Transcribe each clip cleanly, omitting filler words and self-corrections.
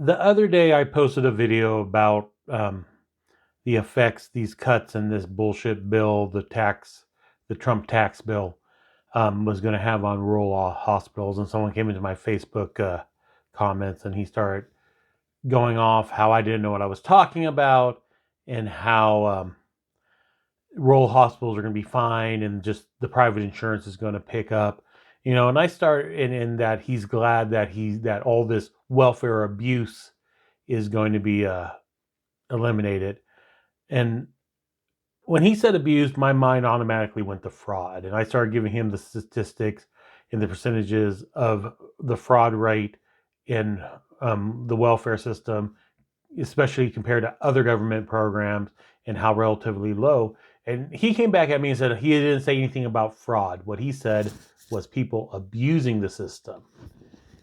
The other day, I posted a video about the effects these cuts in this bullshit bill, the Trump tax bill, was going to have on rural hospitals. And someone came into my Facebook comments and he started going off how I didn't know what I was talking about and how rural hospitals are going to be fine and just the private insurance is going to pick up. And I start in that he's glad that all this welfare abuse is going to be eliminated. And when he said abused, my mind automatically went to fraud. And I started giving him the statistics and the percentages of the fraud rate in the welfare system, especially compared to other government programs, and how relatively low. And he came back at me and said he didn't say anything about fraud. What he said was people abusing the system.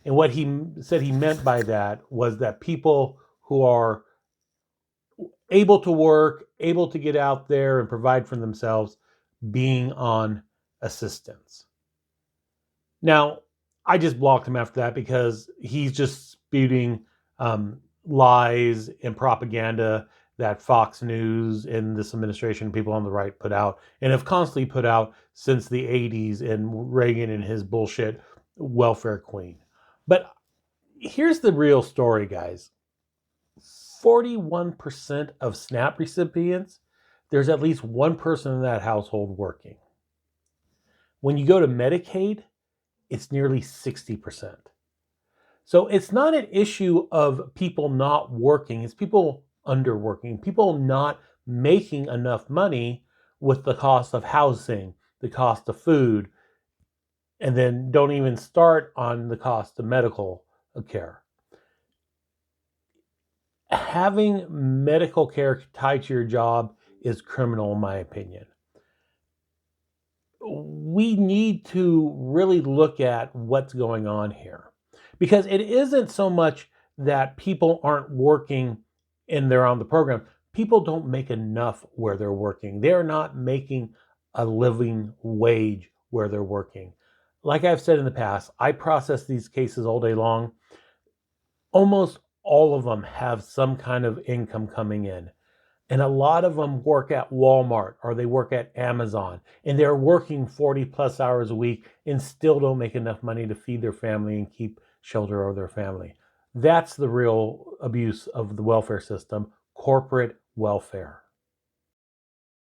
And what he said he meant by that was that people who are able to work, able to get out there and provide for themselves, being on assistance. Now, I just blocked him after that because he's just spewing lies and propaganda that Fox News and this administration, people on the right, put out and have constantly put out since the 80s and Reagan and his bullshit welfare queen. But here's the real story, guys. 41% of SNAP recipients, there's at least one person in that household working. When you go to Medicaid, it's nearly 60%. So it's not an issue of people not working, it's people underworking, people not making enough money with the cost of housing, the cost of food, and then don't even start on the cost of medical care. Having medical care tied to your job is criminal, in my opinion. We need to really look at what's going on here because it isn't so much that people aren't working and they're on the program. People don't make enough where they're working. They're not making a living wage where they're working. Like I've said in the past, I process these cases all day long. Almost all of them have some kind of income coming in. And a lot of them work at Walmart or they work at Amazon and they're working 40 plus hours a week and still don't make enough money to feed their family and keep shelter over their family. That's the real abuse of the welfare system, corporate welfare.